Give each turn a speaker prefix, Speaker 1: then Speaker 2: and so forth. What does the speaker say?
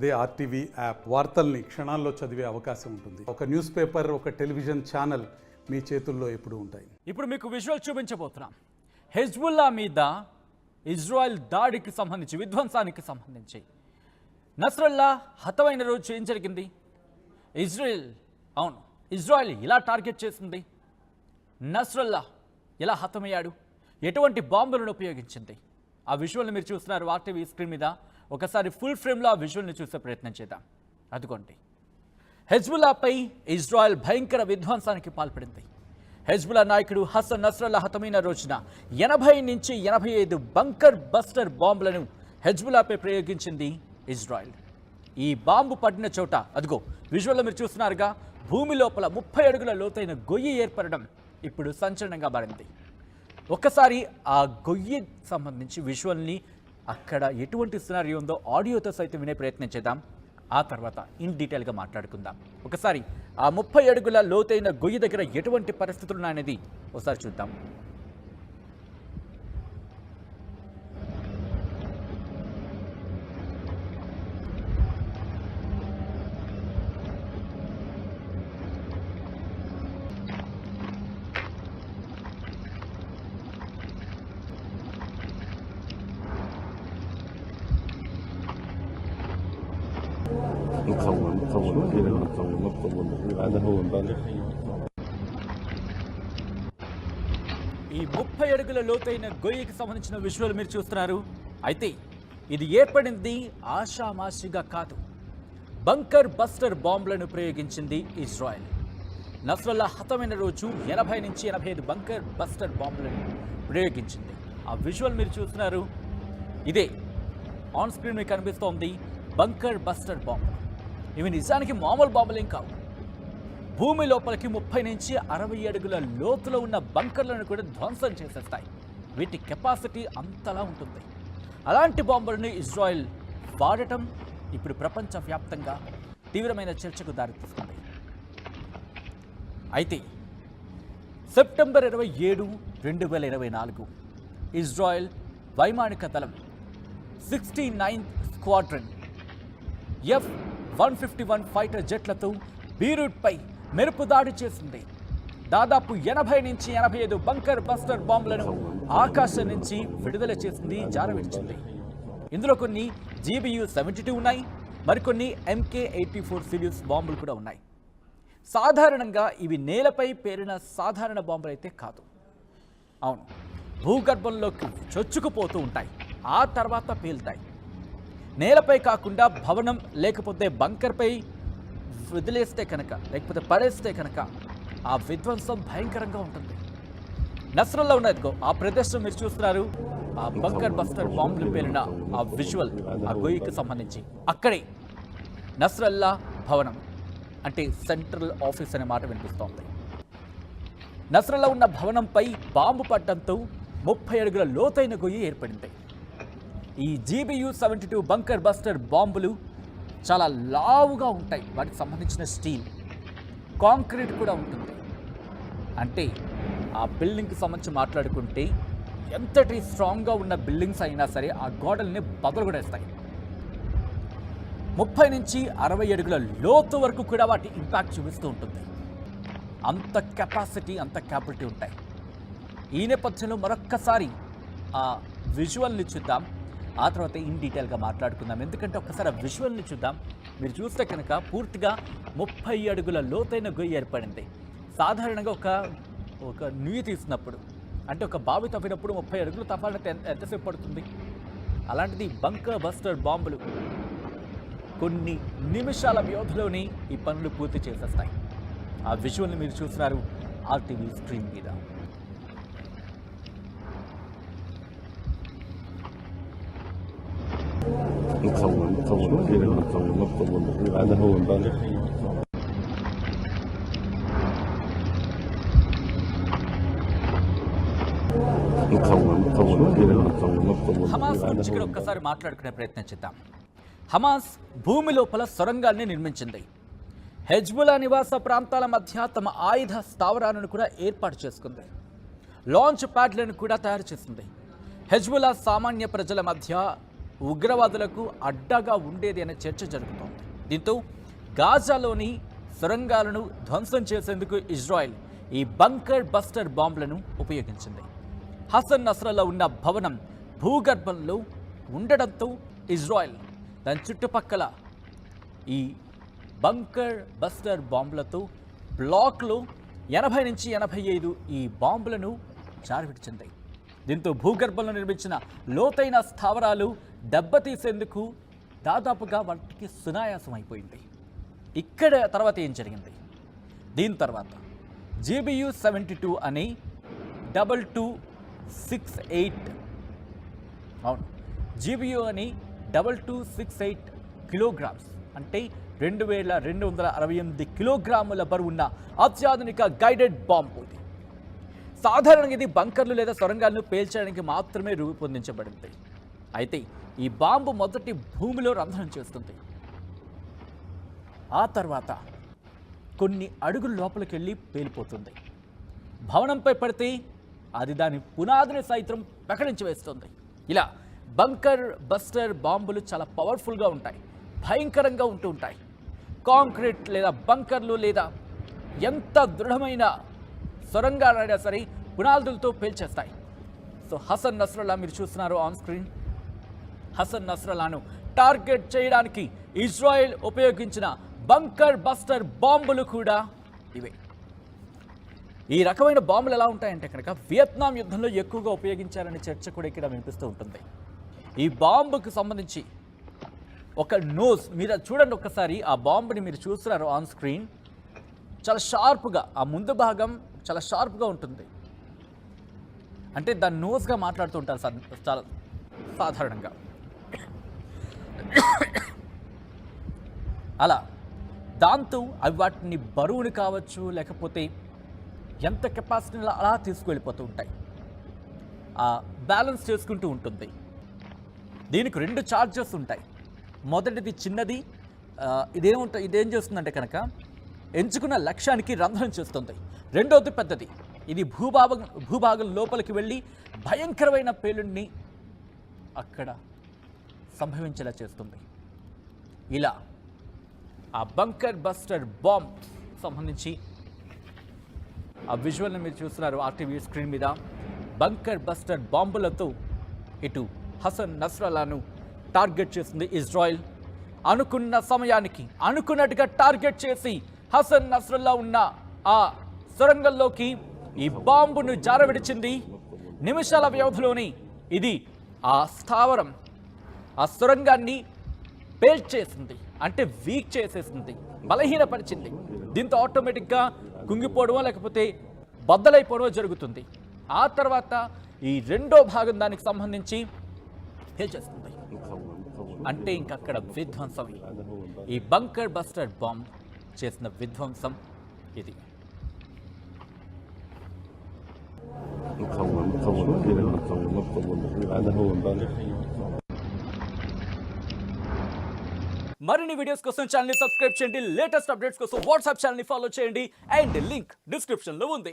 Speaker 1: అదే RTV app వార్తల్ని క్షణాల్లో చదివే అవకాశం ఉంటుంది. ఒక న్యూస్ పేపర్, ఒక టెలివిజన్ ఛానల్ మీ చేతుల్లో ఎప్పుడూ ఉంటాయి.
Speaker 2: ఇప్పుడు మీకు విజువల్ చూపించబోతున్నాం. హెజ్బుల్లా మీద ఇజ్రాయెల్ దాడికి సంబంధించి, విధ్వంసానికి సంబంధించి నస్రల్లా హతమైన రోజు ఏం జరిగింది? ఇజ్రాయెల్ ఇలా టార్గెట్ చేసింది. నస్రల్లా ఎలా హతమయ్యాడు? ఎటువంటి బాంబులను ఉపయోగించింది? ఆ విజువల్ని మీరు చూస్తున్నారు ఆర్టీవీ స్క్రీన్ మీద. ఒకసారి ఫుల్ ఫ్రేమ్లో ఆ విజువల్ని చూసే ప్రయత్నం చేద్దాం. అదిగోండి, హెజ్బుల్లాపై ఇజ్రాయెల్ భయంకర విధ్వంసానికి పాల్పడింది. హెజ్బుల్లా నాయకుడు హసన్ నస్రల్లా హతమైన రోజున 80 నుంచి 85 బంకర్ బస్టర్ బాంబులను హెజ్బుల్లాపై ప్రయోగించింది ఇజ్రాయెల్. ఈ బాంబు పడిన చోట అదిగో విజువల్లో మీరు చూస్తున్నారుగా, భూమి లోపల 30 అడుగుల లోతైన గొయ్యి ఏర్పడడం ఇప్పుడు సంచలనంగా మారింది. ఒక్కసారి ఆ గొయ్యి సంబంధించి విజువల్ని, అక్కడ ఎటువంటి సినారియో ఉందో ఆడియోతో సైతం వినే ప్రయత్నం చేద్దాం. ఆ తర్వాత ఇన్ డీటెయిల్గా మాట్లాడుకుందాం. ఒకసారి ఆ 30 అడుగుల లోతైన గొయ్యి దగ్గర ఎటువంటి పరిస్థితులు ఉన్నాయనేది ఒకసారి చూద్దాం. ఈ 30 అడుగుల లోతైన గొయ్యికి సంబంధించిన విజువల్ మీరు చూస్తున్నారు. అయితే ఇది ఏర్పడింది ఆషామాషిగా కాదు. బంకర్ బస్టర్ బాంబులను ప్రయోగించింది ఇజ్రాయెల్. నస్రల్లా హతమైన రోజు 80 నుంచి 85 బంకర్ బస్టర్ బాంబులను ప్రయోగించింది. ఆ విజువల్ మీరు చూస్తున్నారు. ఇదే ఆన్ స్క్రీన్ మీకు కనిపిస్తోంది బంకర్ బస్టర్ బాంబు. ఇవి నిజానికి మామూలు బాంబులేం కావు. భూమి లోపలికి 30 నుంచి 60 అడుగుల లోతులో ఉన్న బంకర్లను కూడా ధ్వంసం చేసేస్తాయి. వీటి కెపాసిటీ అంతలా ఉంటుంది. అలాంటి బాంబులను ఇజ్రాయెల్ వాడటం ఇప్పుడు ప్రపంచవ్యాప్తంగా తీవ్రమైన చర్చకు దారితీస్తుంది. అయితే సెప్టెంబర్ 27, 2024 ఇజ్రాయెల్ వైమానిక దళం 69th స్క్వాడ్రన్ F-151 ఫైటర్ జెట్లతో బీరూట్పై మెరుపు దాడి చేసింది. దాదాపు 80 నుంచి 85 బంకర్ బస్టర్ బాంబులను ఆకాశం నుంచి విడుదల చేసింది, జారవిడిచింది. ఇందులో కొన్ని GBU-72 ఉన్నాయి, మరికొన్ని MK-84 సిరీస్ బాంబులు కూడా ఉన్నాయి. సాధారణంగా ఇవి నేలపై పేరిన సాధారణ బాంబులు అయితే కాదు. అవును, భూగర్భంలోకి చొచ్చుకుపోతూ ఉంటాయి, ఆ తర్వాత పేలుతాయి. నేలపై కాకుండా భవనం లేకపోతే బంకర్పై వదిలేస్తే కనుక, లేకపోతే పడేస్తే కనుక ఆ విధ్వంసం భయంకరంగా ఉంటుంది. నస్రల్లా ఉన్నదిగో ఆ ప్రదేశం మీరు చూస్తున్నారు. ఆ బంకర్ బస్టర్ బాంబులు పేలిన ఆ విజువల్, ఆ గొయ్యికి సంబంధించి అక్కడే నస్రల్లా భవనం అంటే సెంట్రల్ ఆఫీస్ అనే మాట వినిపిస్తోంది. నస్రల్లా ఉన్న భవనంపై బాంబు పడడంతో 30 అడుగుల లోతైన గొయ్యి ఏర్పడింది. ఈ GBU-72 బంకర్ బస్టర్ బాంబులు చాలా లావుగా ఉంటాయి. వాటికి సంబంధించిన స్టీల్, కాంక్రీట్ కూడా ఉంటుంది. అంటే ఆ బిల్డింగ్కి సంబంధించి మాట్లాడుకుంటే ఎంతటి స్ట్రాంగ్గా ఉన్న బిల్డింగ్స్ అయినా సరే ఆ గోడల్ని బదలుగొడేస్తాయి. 30 నుంచి 60 అడుగుల లోతు వరకు కూడా వాటి ఇంపాక్ట్ చూపిస్తూ ఉంటుంది. అంత కెపాసిటీ, అంత క్యాపబిలిటీ ఉంటాయి. ఈ నేపథ్యంలో మరొక్కసారి ఆ విజువల్ని చూద్దాం. ఆ తర్వాత ఇన్ డీటెయిల్గా మాట్లాడుకుందాం. ఎందుకంటే ఒక్కసారి ఆ విజువల్ని చూద్దాం. మీరు చూస్తే కనుక పూర్తిగా 30 అడుగుల లోతైన గొయ్యి ఏర్పడింది. సాధారణంగా ఒక నుయ్యి తీసినప్పుడు, అంటే ఒక బావి తవ్వినప్పుడు 30 అడుగులు తవ్వాలంటే ఎంతసేపు పడుతుంది? అలాంటిది బంకర్ బస్టర్ బాంబులు కొన్ని నిమిషాల వ్యవధిలోనే ఈ పనులు పూర్తి చేసేస్తాయి. ఆ విజువల్ని మీరు చూస్తున్నారు ఆర్టీవీ స్క్రీన్ మీద. హమాస్ గురించి ఇక్కడ ఒక్కసారి మాట్లాడుకునే ప్రయత్నం చేద్దాం. హమాస్ భూమి లోపల సొరంగాల్ని నిర్మించింది. హెజ్బుల్లా నివాస ప్రాంతాల మధ్య తమ ఆయుధ స్థావరాలను కూడా ఏర్పాటు చేసుకుంది. లాంచ్ ప్యాడ్లను కూడా తయారు చేసింది. హెజ్బుల్లా సామాన్య ప్రజల మధ్య ఉగ్రవాదులకు అడ్డగా ఉండేది అనే చర్చ జరుగుతోంది. దీంతో గాజాలోని సొరంగాలను ధ్వంసం చేసేందుకు ఇజ్రాయెల్ ఈ బంకర్ బస్టర్ బాంబులను ఉపయోగించింది. హసన్ నస్రల్లా ఉన్న భవనం భూగర్భంలో ఉండడంతో ఇజ్రాయెల్ దాని చుట్టుపక్కల ఈ బంకర్ బస్టర్ బాంబులతో బ్లాక్లో 80 నుంచి 85 ఈ బాంబులను జారవిడిచింది. దీంతో భూగర్భంలో నిర్మించిన లోతైన స్థావరాలు దెబ్బతీసేందుకు దాదాపుగా వాటికి సునాయాసం అయిపోయింది. ఇక్కడ తర్వాత ఏం జరిగింది? దీని తర్వాత GBU-72 అనే 2268 అవును GBU అని 2268 కిలోగ్రామ్స్ అంటే 2268 కిలోగ్రాముల బరువున్న అత్యాధునిక గైడెడ్ బాంబు ఇది. సాధారణంగా ఇది బంకర్లు లేదా సొరంగాలను పేల్చడానికి మాత్రమే రూపొందించబడింది. అయితే ఈ బాంబు మొదటి భూమిలో రంధ్రం చేస్తుంది. ఆ తర్వాత కొన్ని అడుగుల లోపలికి వెళ్ళి పేలిపోతుంది. భవనంపై పడితే అది దాని పునాదిని సైతం ప్రకటించి వేస్తుంది. ఇలా బంకర్ బస్టర్ బాంబులు చాలా పవర్ఫుల్గా ఉంటాయి, భయంకరంగా ఉంటూ ఉంటాయి. కాంక్రీట్ లేదా బంకర్లు లేదా ఎంత దృఢమైన సొరంగాలైనా సరే పునాదులతో పేల్చేస్తాయి. సో హసన్ నస్రల్లా మీరు చూస్తున్నారు ఆన్ స్క్రీన్. హసన్ నస్రల్లాను టార్గెట్ చేయడానికి ఇజ్రాయెల్ ఉపయోగించిన బంకర్ బస్టర్ బాంబులు కూడా ఇవే. ఈ రకమైన బాంబులు ఎలా ఉంటాయంటే కనుక వియత్నాం యుద్ధంలో ఎక్కువగా ఉపయోగించారనే చర్చ కూడా ఇక్కడ వినిపిస్తూ ఉంటుంది. ఈ బాంబుకు సంబంధించి ఒక నోస్ మీరు చూడండి ఒక్కసారి. ఆ బాంబుని మీరు చూస్తున్నారు ఆన్ స్క్రీన్. చాలా షార్ప్గా ఆ ముందు భాగం చాలా షార్ప్గా ఉంటుంది. అంటే దాన్ని నోస్గా మాట్లాడుతూ ఉంటారు చాలా సాధారణంగా. అలా దాంతో అవి వాటిని బరువుని కావచ్చు లేకపోతే ఎంత కెపాసిటీని అలా తీసుకువెళ్ళిపోతూ ఉంటాయి. బ్యాలెన్స్ చేసుకుంటూ ఉంటుంది. దీనికి 2 చార్జెస్ ఉంటాయి. మొదటిది చిన్నది, ఇదేం చేస్తుందంటే కనుక ఎంచుకున్న లక్ష్యానికి రంధ్రం చేస్తుంది. రెండవది పెద్దది, ఇది భూభాగం లోపలికి వెళ్ళి భయంకరమైన పేలుడిని అక్కడ సంభవించేలా చేస్తుంది. ఇలా ఆ బంకర్ బస్టర్ బాంబ్ సంబంధించి ఆ విజువల్ని మీరు చూస్తున్నారు ఆర్టీవీ స్క్రీన్ మీద. బంకర్ బస్టర్ బాంబులతో ఇటు హసన్ నస్రల్లాను టార్గెట్ చేసింది ఇజ్రాయెల్. అనుకున్న సమయానికి అనుకున్నట్టుగా టార్గెట్ చేసి హసన్ నస్రల్లా ఉన్న ఆ సొరంగంలోకి ఈ బాంబును జారవిడిచింది. నిమిషాల వ్యవధిలోనే ఇది ఆ స్థావరం ఆ సొరంగాన్ని పేల్చేసింది, అంటే వీక్ చేసేసింది, బలహీనపరిచింది. దీంతో ఆటోమేటిక్గా కుంగిపోవడమో లేకపోతే బద్దలైపోవడమో జరుగుతుంది. ఆ తర్వాత ఈ రెండో భాగం దానికి సంబంధించి పేల్చేస్తుంది. అంటే ఇంకక్కడ విధ్వంసం. ఈ బంకర్ బస్టర్ బాంబ్ చేసిన విధ్వంసం ఇది. మరిన్ని వీడియోస్ కోసం ఛానల్ ని సబ్స్క్రైబ్ చేయండి. లేటెస్ట్ అప్డేట్స్ కోసం వాట్సాప్ ఛానల్ ని ఫాలో చేయండి. అండ్ లింక్ డిస్క్రిప్షన్ లో ఉంది.